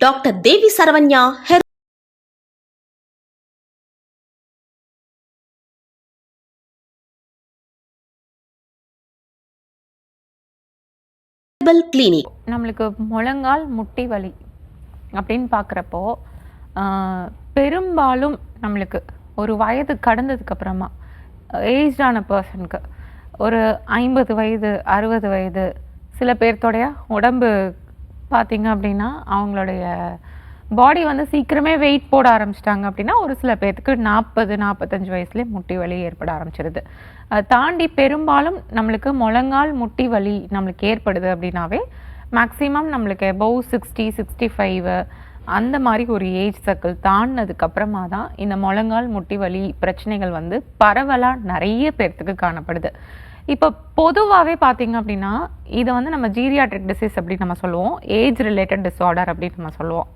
Doctor Devi Saranya herbal clinic. நம்மளுக்கு முழங்கால் முட்டி வலி அப்படின்னு பார்க்குறப்போ பெரும்பாலும் நம்மளுக்கு ஒரு வயது கடந்ததுக்கு அப்புறமா ஏஜ்டான பர்சனுக்கு ஒரு 50 வயது 60 வயது சில பேர்த்தோடைய உடம்பு பார்த்திங்க அப்படின்னா அவங்களுடைய பாடி வந்து சீக்கிரமே வெயிட் போட ஆரம்பிச்சிட்டாங்க அப்படின்னா ஒரு சில பேர்த்துக்கு 40-45 வயசுலேயே முட்டி வலி ஏற்பட ஆரம்பிச்சிருது. அதை தாண்டி பெரும்பாலும் நம்மளுக்கு முழங்கால் முட்டி வலி நம்மளுக்கு ஏற்படுது அப்படின்னாவே மேக்ஸிமம் நம்மளுக்கு அபவ் 60-65 அந்த மாதிரி ஒரு ஏஜ் சர்க்கிள் தாண்டினதுக்கப்புறமா தான் இந்த முழங்கால் முட்டி வலி பிரச்சனைகள் வந்து பரவலாக நிறைய பேர்த்துக்கு காணப்படுது. இப்போ பொதுவாகவே பார்த்தீங்க அப்படின்னா இதை வந்து நம்ம ஜீரியாட்ரிக் டிசீஸ் அப்படின்னு நம்ம சொல்லுவோம், ஏஜ் ரிலேட்டட் டிஸார்டர் அப்படின்னு நம்ம சொல்லுவோம்.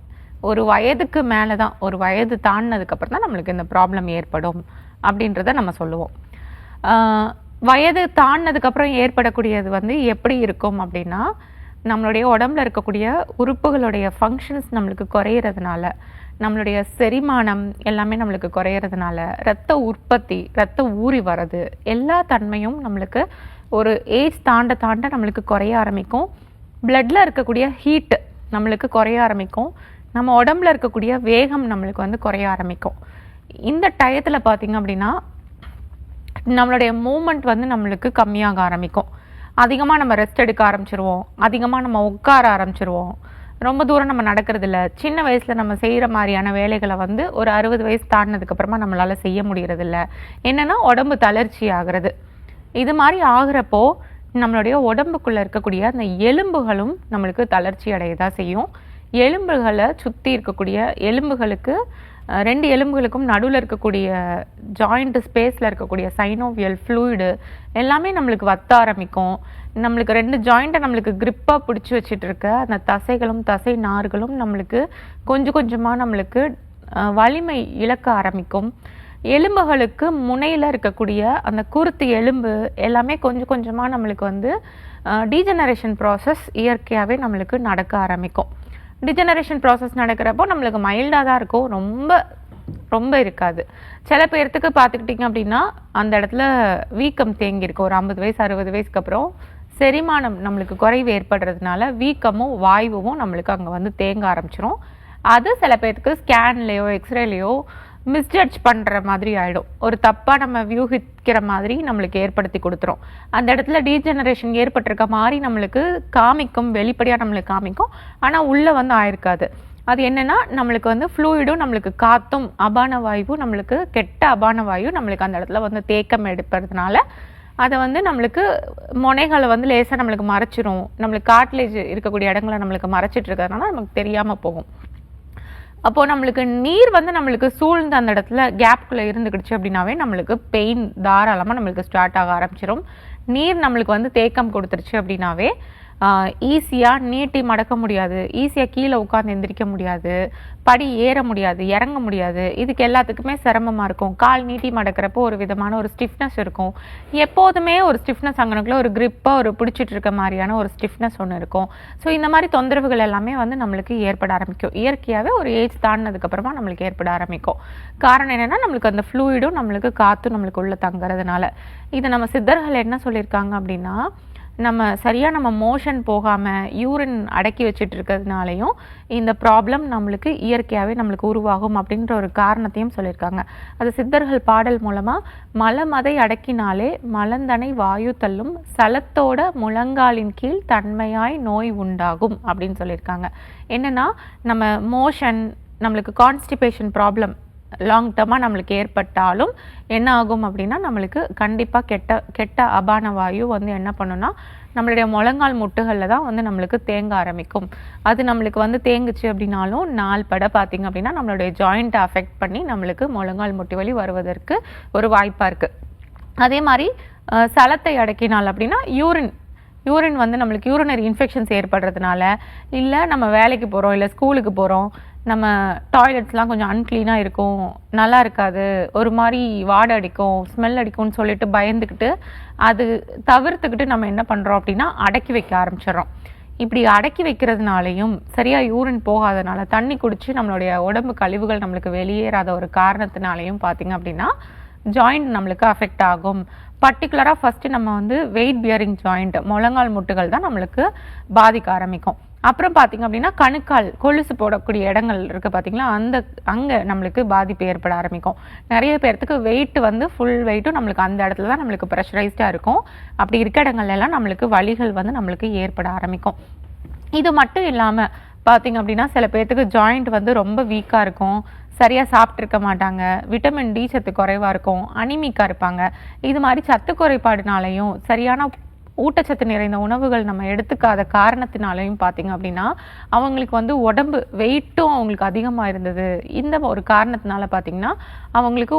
ஒரு வயதுக்கு மேலே தான், ஒரு வயது தாண்டினதுக்கப்புறம் தான் நம்மளுக்கு இந்த ப்ராப்ளம் ஏற்படும் அப்படின்றத நம்ம சொல்லுவோம். வயது தாண்டினதுக்கப்புறம் ஏற்படக்கூடியது வந்து எப்படி இருக்கும் அப்படின்னா, நம்மளுடைய உடம்புல இருக்கக்கூடிய உறுப்புகளுடைய ஃபங்க்ஷன்ஸ் நம்மளுக்கு குறையிறதுனால, நம்மளுடைய செரிமானம் எல்லாமே நம்மளுக்கு குறையிறதுனால, இரத்த உற்பத்தி, இரத்த ஊறி வர்றது எல்லா தன்மையும் நம்மளுக்கு ஒரு ஏஜ் தாண்ட தாண்ட நம்மளுக்கு குறைய ஆரம்பிக்கும். பிளட்டில் இருக்கக்கூடிய ஹீட் நம்மளுக்கு குறைய ஆரம்பிக்கும். நம்ம உடம்புல இருக்கக்கூடிய வேகம் நம்மளுக்கு வந்து குறைய ஆரம்பிக்கும். இந்த டயத்தில் பார்த்திங்க அப்படின்னா நம்மளுடைய மூமெண்ட் வந்து நம்மளுக்கு கம்மியாக ஆரம்பிக்கும். அதிகமாக நம்ம ரெஸ்ட் எடுக்க ஆரம்பிச்சிருவோம், அதிகமாக நம்ம உட்கார ஆரம்பிச்சிருவோம், ரொம்ப தூரம் நம்ம நடக்கிறது இல்லை. சின்ன வயசில் நம்ம செய்கிற மாதிரியான வேலைகளை வந்து ஒரு 60 வயசு தாண்டினதுக்கப்புறமா நம்மளால் செய்ய முடியறதில்ல. என்னென்னா உடம்பு தளர்ச்சி ஆகிறது. இது மாதிரி ஆகிறப்போ நம்மளுடைய உடம்புக்குள்ளே இருக்கக்கூடிய அந்த எலும்புகளும் நம்மளுக்கு தளர்ச்சி அடையதான் செய்யும். எலும்புகளை சுற்றி இருக்கக்கூடிய எலும்புகளுக்கு 2 எலும்புகளுக்கும் நடுவில் இருக்கக்கூடிய ஜாயிண்ட் ஸ்பேஸில் இருக்கக்கூடிய சைனோவியல் ஃப்ளூயிடு எல்லாமே நம்மளுக்கு வத்த ஆரம்பிக்கும். நம்மளுக்கு 2 ஜாயிண்ட்டை நம்மளுக்கு கிரிப்பாக பிடிச்சி வச்சுட்டு இருக்க அந்த தசைகளும் தசை நார்களும் நம்மளுக்கு கொஞ்சம் கொஞ்சமாக நம்மளுக்கு வலிமை இழக்க ஆரம்பிக்கும். எலும்புகளுக்கு முனையில் இருக்கக்கூடிய அந்த குருத்து எலும்பு எல்லாமே கொஞ்சம் கொஞ்சமாக நம்மளுக்கு வந்து டீஜெனரேஷன் ப்ராசஸ் இயற்கையாகவே நம்மளுக்கு நடக்க ஆரம்பிக்கும். டிஜெனரேஷன் ப்ராசஸ் நடக்கிறப்போ நம்மளுக்கு மைல்டாக தான் இருக்கும், ரொம்ப இருக்காது. சில பேர்த்துக்கு பார்த்துக்கிட்டிங்க அப்படின்னா அந்த இடத்துல வீக்கம் தேங்கியிருக்கு. ஒரு 50 வயசு 60 வயசுக்கு அப்புறம் செரிமானம் நம்மளுக்கு குறைவு ஏற்படுறதுனால வீக்கமும் வாயுவும் நம்மளுக்கு அங்கே வந்து தேங்க ஆரம்பிச்சிடும். அது சில பேர்த்துக்கு ஸ்கேன்லேயோ எக்ஸ்ரேலையோ மிஸ்ஜட்ஜ் பண்ணுற மாதிரி ஆகிடும். ஒரு தப்பாக நம்ம வியூகிக்கிற மாதிரி நம்மளுக்கு ஏற்படுத்தி கொடுத்துரும். அந்த இடத்துல டீஜெனரேஷன் ஏற்பட்டிருக்க மாதிரி நம்மளுக்கு காமிக்கும், வெளிப்படையாக நம்மளுக்கு காமிக்கும், ஆனால் உள்ளே வந்து ஆயிருக்காது. அது என்னென்னா நம்மளுக்கு வந்து ஃப்ளூயிடும் நம்மளுக்கு காற்றும் அபான வாயுவும் நம்மளுக்கு கெட்ட அபான வாயு நம்மளுக்கு அந்த இடத்துல வந்து தேக்கம் எடுப்பதுனால அதை வந்து நம்மளுக்கு முனைகளை வந்து லேசாக நம்மளுக்கு மறைச்சிரும். நம்மளுக்கு காட்லேஜ் இருக்கக்கூடிய இடங்களை நம்மளுக்கு மறைச்சிட்டு இருக்கிறதுனால நமக்கு தெரியாமல் போகும். அப்போது நம்மளுக்கு நீர் வந்து நம்மளுக்கு சூழ்ந்து அந்த இடத்துல கேப்குள்ளே இருந்துக்கிடுச்சு அப்படின்னாவே நம்மளுக்கு பெயின் தாராளமாக நம்மளுக்கு ஸ்டார்ட் ஆக ஆரம்பிச்சிடும். நீர் நம்மளுக்கு வந்து தேக்கம் கொடுத்துருச்சு அப்படின்னாவே ஈஸியாக நீட்டி மடக்க முடியாது, ஈஸியாக கீழே உட்காந்து எந்திரிக்க முடியாது, படி ஏற முடியாது, இறங்க முடியாது. இதுக்கு எல்லாத்துக்குமே சிரமமாக இருக்கும். கால் நீட்டி மடக்கிறப்போ ஒரு விதமான ஒரு ஸ்டிஃப்னஸ் இருக்கும். எப்போதுமே ஒரு ஸ்டிஃப்னஸ் அங்கனுக்குள்ள ஒரு கிரிப்பாக ஒரு பிடிச்சிட்டு இருக்க மாதிரியான ஒரு ஸ்டிஃப்னஸ் ஒன்று இருக்கும். ஸோ இந்த மாதிரி தொந்தரவுகள் எல்லாமே வந்து நம்மளுக்கு ஏற்பட ஆரம்பிக்கும். இயற்கையாகவே ஒரு ஏஜ் தாண்டினதுக்கப்புறமா நம்மளுக்கு ஏற்பட ஆரம்பிக்கும். காரணம் என்னென்னா நம்மளுக்கு அந்த ஃப்ளூயிடும் நம்மளுக்கு காற்றும் நம்மளுக்கு உள்ள தங்குறதுனால. இதை நம்ம சித்தர்கள் என்ன சொல்லியிருக்காங்க அப்படின்னா, நம்ம சரியாக நம்ம மோஷன் போகாமல் யூரின் அடக்கி வச்சுட்டு இருக்கிறதுனாலையும் இந்த ப்ராப்ளம் நம்மளுக்கு இயற்கையாகவே நம்மளுக்கு உருவாகும் அப்படின்ற ஒரு காரணத்தையும் சொல்லியிருக்காங்க. அது சித்தர்கள் பாடல் மூலமாக மலமதை அடக்கினாலே மலந்தனை வாயு தள்ளும் சலத்தோட முழங்காலின் கீழ் தன்மையாய் நோய் உண்டாகும் அப்படின்னு சொல்லியிருக்காங்க. என்னென்னா நம்ம மோஷன் நம்மளுக்கு கான்ஸ்டிபேஷன் ப்ராப்ளம் லாங் டர்மாக நம்மளுக்கு ஏற்பட்டாலும் என்ன ஆகும் அப்படின்னா நம்மளுக்கு கண்டிப்பாக கெட்ட அபான வாயு வந்து என்ன பண்ணுன்னா நம்மளுடைய முழங்கால் முட்டுகளில் தான் வந்து நம்மளுக்கு தேங்க ஆரம்பிக்கும். அது நம்மளுக்கு வந்து தேங்குச்சு அப்படின்னாலும் நாள் பட பார்த்திங்க அப்படின்னா நம்மளுடைய ஜாயிண்ட்டை அஃபெக்ட் பண்ணி நம்மளுக்கு முழங்கால் முட்டி வலி வருவதற்கு ஒரு வாய்ப்பாக இருக்குது. அதே மாதிரி சலத்தை அடக்கினால் அப்படின்னா யூரின் வந்து நம்மளுக்கு யூரினரி இன்ஃபெக்ஷன்ஸ் ஏற்படுறதுனால, இல்லை நம்ம வேலைக்கு போகிறோம், இல்லை ஸ்கூலுக்கு போகிறோம், நம்ம டாய்லெட்ஸ்லாம் கொஞ்சம் அன்க்ளீனாக இருக்கும், நல்லா இருக்காது, ஒரு மாதிரி வாடை அடிக்கும், ஸ்மெல் அடிக்கும்னு சொல்லிட்டு பயந்துக்கிட்டு அது தவிர்த்துக்கிட்டு நம்ம என்ன பண்ணுறோம் அப்படின்னா அடக்கி வைக்க ஆரம்பிச்சிடறோம். இப்படி அடக்கி வைக்கிறதுனாலையும் சரியாக யூரின் போகாதனால தண்ணி குடித்து நம்மளுடைய உடம்பு கழிவுகள் நம்மளுக்கு வெளியேறாத ஒரு காரணத்தினாலையும் பார்த்திங்க அப்படின்னா ஜாயிண்ட் நம்மளுக்கு அஃபெக்ட் ஆகும். பர்டிகுலராக ஃபஸ்ட்டு நம்ம வந்து வெயிட் பியரிங் ஜாயிண்ட் முழங்கால் முட்டுகள் தான் நம்மளுக்கு பாதிக்க ஆரம்பிக்கும். அப்புறம் பார்த்திங்க அப்படின்னா கணுக்கால் கொலுசு போடக்கூடிய இடங்கள் இருக்குது பார்த்திங்களா, அங்கே நம்மளுக்கு பாதிப்பு ஏற்பட ஆரம்பிக்கும். நிறைய பேர்த்துக்கு வெயிட் வந்து ஃபுல் வெயிட்டும் நம்மளுக்கு அந்த இடத்துல தான் நம்மளுக்கு ப்ரெஷரைஸ்டாக இருக்கும். அப்படி இருக்க இடங்கள்லாம் நம்மளுக்கு வலிகள் வந்து நம்மளுக்கு ஏற்பட ஆரம்பிக்கும். இது மட்டும் இல்லாமல் பார்த்திங்க அப்படின்னா சில பேர்த்துக்கு ஜாயிண்ட் வந்து ரொம்ப வீக்காக இருக்கும், சரியாக சாப்பிட்ருக்க மாட்டாங்க, விட்டமின் டி சத்து குறைவாக இருக்கும், அனிமிக்காக இருப்பாங்க. இது மாதிரி சத்து குறைபாடுனாலையும் சரியான ஊட்டச்சத்து நிறைந்த உணவுகள் நம்ம எடுத்துக்காத காரணத்தினாலையும் பார்த்திங்க அப்படின்னா அவங்களுக்கு வந்து உடம்பு வெயிட்டும் அவங்களுக்கு அதிகமாக இருந்தது. இந்த ஒரு காரணத்தினால பார்த்திங்கன்னா அவங்களுக்கு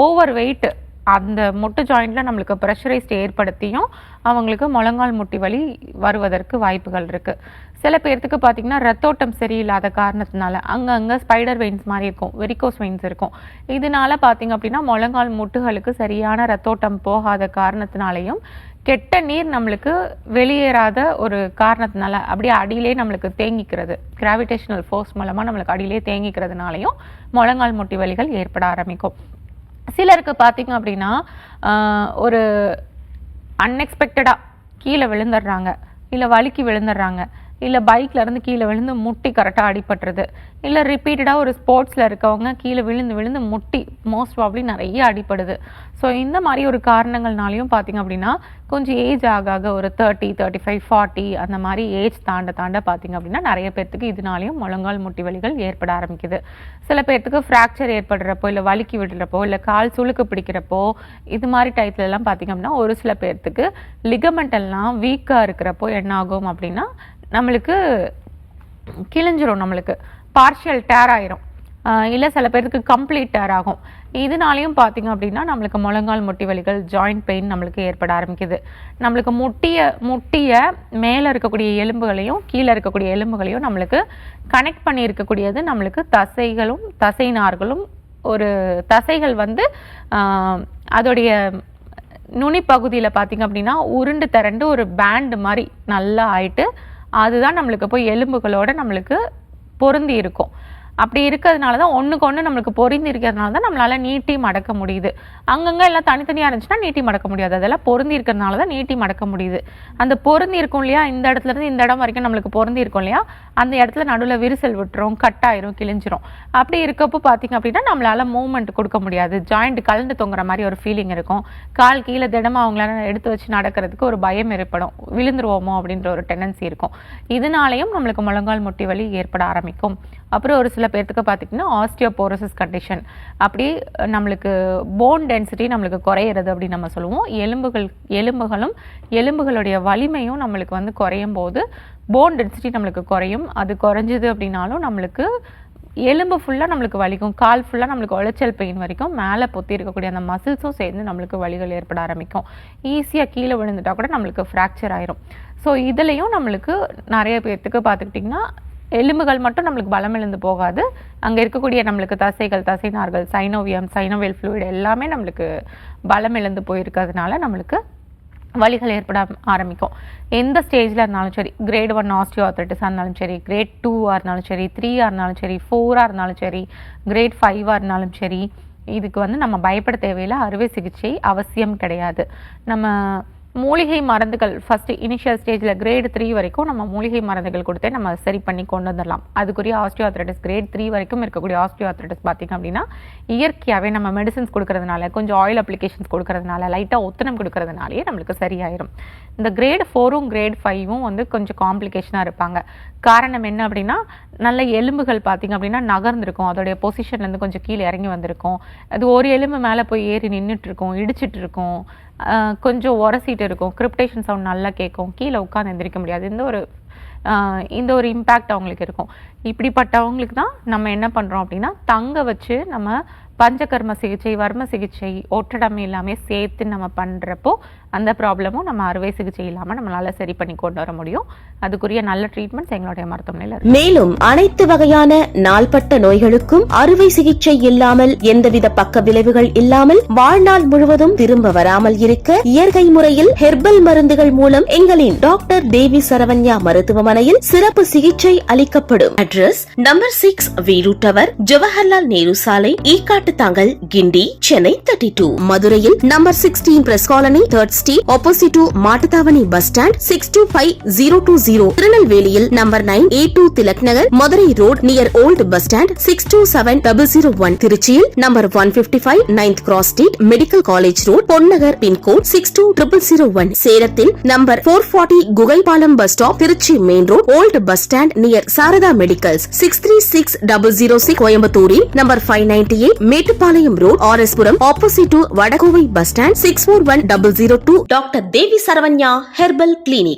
ஓவர் வெயிட் அந்த முட்டு ஜாயிண்டில் நம்மளுக்கு ப்ரெஷரைஸ்ட் ஏற்படுத்தியும் அவங்களுக்கு முழங்கால் முட்டி வலி வருவதற்கு வாய்ப்புகள் இருக்குது. சில பேர்த்துக்கு பார்த்திங்கன்னா ரத்தோட்டம் சரியில்லாத காரணத்தினால அங்கங்கே ஸ்பைடர் வெயின்ஸ் மாதிரி இருக்கும், வெரிகோஸ் வெயின்ஸ் இருக்கும். இதனால பார்த்திங்க அப்படின்னா முழங்கால் முட்டுகளுக்கு சரியான ரத்தோட்டம் போகாத காரணத்தினாலையும் கெட்ட நீர் நம்மளுக்கு வெளியேறாத ஒரு காரணத்தினால அப்படியே அடியிலே நம்மளுக்கு தேங்கிக்கிறது, கிராவிடேஷனல் ஃபோர்ஸ் மூலமாக நம்மளுக்கு அடியிலே தேங்கிக்கிறதுனாலையும் முழங்கால் முட்டி வலிகள் ஏற்பட ஆரம்பிக்கும். சிலருக்கு பார்த்திங்க அப்படின்னா ஒரு அன்எக்ஸ்பெக்டடாக கீழே விழுந்துடுறாங்க, இல்லை வலிக்கு விழுந்துடுறாங்க, இல்லை பைக்கில் இருந்து கீழே விழுந்து முட்டி கரெக்டாக அடிபட்டுறது, இல்லை ரிப்பீட்டடாக ஒரு ஸ்போர்ட்ஸில் இருக்கவங்க கீழே விழுந்து முட்டி மோஸ்ட் ப்ராப்ளி நிறைய அடிப்படுது. ஸோ இந்த மாதிரி ஒரு காரணங்கள்னாலையும் பார்த்திங்க அப்படின்னா கொஞ்சம் ஏஜ் ஆக ஒரு 30, 35, 40 அந்த மாதிரி ஏஜ் தாண்ட பார்த்திங்க அப்படின்னா நிறைய பேர்த்துக்கு இதனாலையும் முழங்கால் முட்டி வலிகள் ஏற்பட ஆரம்பிக்குது. சில பேர்த்துக்கு ஃப்ராக்சர் ஏற்படுறப்போ, இல்லை வலிக்கு விடுறப்போ, இல்லை கால் சுளுக்கு பிடிக்கிறப்போ, இது மாதிரி டயத்துலலாம் பார்த்திங்க அப்படின்னா ஒரு சில பேர்த்துக்கு லிகமெண்ட் எல்லாம் வீக்காக இருக்கிறப்போ என்ன ஆகும் அப்படின்னா நம்மளுக்கு கிழிஞ்சிரும், நம்மளுக்கு பார்ஷியல் டேர் ஆயிரும், இல்லை சில பேருக்கு கம்ப்ளீட் டேர் ஆகும். இதனாலையும் பார்த்திங்க அப்படின்னா நம்மளுக்கு முழங்கால் முட்டி வலிகள் ஜாயிண்ட் பெயின் நம்மளுக்கு ஏற்பட ஆரம்பிக்குது. நம்மளுக்கு முட்டிய மேலே இருக்கக்கூடிய எலும்புகளையும் கீழே இருக்கக்கூடிய எலும்புகளையும் நம்மளுக்கு கனெக்ட் பண்ணி இருக்கக்கூடியது நம்மளுக்கு தசைகளும் தசை நார்களும். ஒரு தசைகள் வந்து அதோடைய நுனி பகுதியில் பார்த்திங்க அப்படின்னா உருண்டு திரண்டு ஒரு பேண்டு மாதிரி நல்லா ஆயிட்டு அதுதான் நம்மளுக்கு போய் எலும்புகளோட நம்மளுக்கு பொருந்தி இருக்கும். அப்படி இருக்கிறதுனால தான் ஒன்றுக்கு ஒன்று நம்மளுக்கு பொருந்தி இருக்கிறதுனால தான் நம்மளால் நீட்டி மடக்க முடியுது. அங்கங்கே எல்லாம் தனித்தனியாக இருந்துச்சுன்னா நீட்டி மடக்க முடியாது, அதெல்லாம் பொருந்தி இருக்கிறதுனால தான் நீட்டி மடக்க முடியுது. அந்த பொருந்தி இருக்கும் இல்லையா, இந்த இடத்துலேருந்து இந்த இடம் வரைக்கும் நம்மளுக்கு பொருந்தி இருக்கும் இல்லையா, அந்த இடத்துல நடுவில் விரிசல் விட்டுரும், கட்டாயிரும், கிழிஞ்சிரும். அப்படி இருக்கப்போ பார்த்திங்க அப்படின்னா நம்மளால் மூவ்மெண்ட் கொடுக்க முடியாது, ஜாயிண்ட் கலந்து தொங்குற மாதிரி ஒரு ஃபீலிங் இருக்கும். கால் கீழே திடமாக அவங்களால எடுத்து வச்சு நடக்கிறதுக்கு ஒரு பயம் ஏற்படும், விழுந்துருவோமோ அப்படின்ற ஒரு டெண்டன்சி இருக்கும். இதனாலையும் நம்மளுக்கு முழங்கால் முட்டி வலி ஏற்பட ஆரம்பிக்கும். அப்புறம் ஒரு சில பேர்த்துக்கு பார்த்திங்கன்னா ஆஸ்டியோபோரோசிஸ் கண்டிஷன், அப்படி நம்மளுக்கு போன் டென்சிட்டி நம்மளுக்கு குறையிறது அப்படின்னு நம்ம சொல்லுவோம். எலும்புகளும் எலும்புகளுடைய வலிமையும் நம்மளுக்கு வந்து குறையும் போது போன் டென்சிட்டி நம்மளுக்கு குறையும். அது குறைஞ்சிது அப்படின்னாலும் நம்மளுக்கு எலும்பு ஃபுல்லாக நம்மளுக்கு வலிக்கும், கால் ஃபுல்லாக நம்மளுக்கு உளைச்சல் பெயின் வரைக்கும் மேலே பொத்தி இருக்கக்கூடிய அந்த மசில்ஸும் சேர்ந்து நம்மளுக்கு வலிகள் ஏற்பட ஆரம்பிக்கும். ஈஸியாக கீழே விழுந்துட்டா கூட நம்மளுக்கு ஃப்ராக்சர் ஆயிரும். ஸோ இதுலேயும் நம்மளுக்கு நிறைய பேர்த்துக்கு பார்த்துக்கிட்டிங்கன்னா எலும்புகள் மட்டும் நம்மளுக்கு பலம் இழந்து போகாது, அங்கே இருக்கக்கூடிய நம்மளுக்கு தசைகள், தசைநார்கள், சைனோவியம், சைனோவியல் ஃப்ளூயிட் எல்லாமே நம்மளுக்கு பலம் இழந்து போயிருக்கிறதுனால நம்மளுக்கு வலிகள் ஏற்பட ஆரம்பிக்கும். எந்த ஸ்டேஜில் இருந்தாலும் சரி, கிரேட் 1 ஆஸ்டியோஆர்த்ரைட்டிஸாக இருந்தாலும் சரி, கிரேட் 2ஆக இருந்தாலும் சரி, 3ஆக இருந்தாலும் சரி, 4ஆக இருந்தாலும் சரி, கிரேட் 5ஆக இருந்தாலும் சரி, இதுக்கு வந்து நம்ம பயப்பட தேவையில்லை, அறுவை சிகிச்சை அவசியம் கிடையாது. நம்ம மூலிகை மருந்துகள் ஃபஸ்ட்டு இனிஷியல் ஸ்டேஜில் கிரேட் 3 வரைக்கும் நம்ம மூலிகை மருந்துகள் கொடுத்தே நம்ம சரி பண்ணி கொண்டு வந்துடலாம். அதுக்குரிய ஆஸ்டியோஆர்த்ரைட்டிஸ் கிரேட் 3 வரைக்கும் இருக்கக்கூடிய ஆஸ்டியோஆர்த்ரைட்டிஸ் பார்த்திங்க அப்படின்னா இயற்கையாகவே நம்ம மெடிசன்ஸ் கொடுக்கறதுனால, கொஞ்சம் ஆயில் அப்ளிகேஷன்ஸ் கொடுக்கறதுனால, லைட்டாக ஒத்தனம் கொடுக்கறதுனாலே நம்மளுக்கு சரியாயிரும். இந்த கிரேட் 4ம் கிரேட் 5ம் வந்து கொஞ்சம் காம்ப்ளிகேஷனாக இருப்பாங்க. காரணம் என்ன அப்படின்னா நல்ல எலும்புகள் பார்த்திங்க அப்படின்னா நகர்ந்துருக்கும், அதோடைய பொசிஷன்லேருந்து கொஞ்சம் கீழே இறங்கி வந்திருக்கும், அது ஒரு எலும்பு மேலே போய் ஏறி நின்றுட்டு இருக்கும், இடிச்சிட்டு இருக்கும், கொஞ்சம் உரசிட்டு இருக்கும், கிரிப்டேஷன் சவுண்ட் நல்லா கேட்கும், கீழே உட்காந்து எந்திரிக்க முடியாது, இந்த ஒரு இம்பேக்ட் அவங்களுக்கு இருக்கும். இப்படிப்பட்டவங்களுக்கு தான் நம்ம என்ன பண்ணுறோம் அப்படின்னா தங்க வச்சு நம்ம பஞ்சகர்ம சிகிச்சை, வர்ம சிகிச்சை, ஒட்டடமை எல்லாமே சேர்த்து நம்ம பண்ணுறப்போ அந்த ப்ராப்ளமும் நம்ம அறுவை சிகிச்சை இல்லாமல் நம்மளால் சரி பண்ணி கொண்டு வர முடியும். அதுக்குரிய நல்ல ட்ரீட்மெண்ட்ஸ் எங்களுடைய மருத்துவமனையில் இருக்கு. மேலும் அனைத்து வகையான நாள்பட்ட நோய்களுக்கும் அறுவை சிகிச்சை இல்லாமல் எந்தவித பக்க விளைவுகள் இல்லாமல் வாழ்நாள் முழுவதும் திரும்ப வராமல் இருக்க இயற்கை முறையில் ஹெர்பல் மருந்துகள் மூலம் எங்களின் டாக்டர் தேவி சரவண்யா மருத்துவமனையில் சிறப்பு சிகிச்சை அளிக்கப்படும். Address number 6 Veeru tower, Jawaharlal Nehru சாலை, ஈக்காட்டுத்தாங்கல், கிண்டி, சென்னை 32. மதுரையில் number 16 press colony, 3rd street, opposite to Mattuthavani bus stand, 625020. திருநெல்வேலியில் number 9 A2 Tilak Nagar, Madurai road near old bus stand, 627001. திருச்சியில் number 155 9th cross street, medical college road, Ponnagar, pincode 620001. சேலத்தில் number 440 Gugaipalam bus stop, Trichy main road, old bus stand near Saradha medicals, 636006. கோயம்புத்தூரில் number 598 Mettupalayam road, RS Puram, opposite to Vadakovai bus stand, 641002. Doctor Devi Saranya herbal clinic.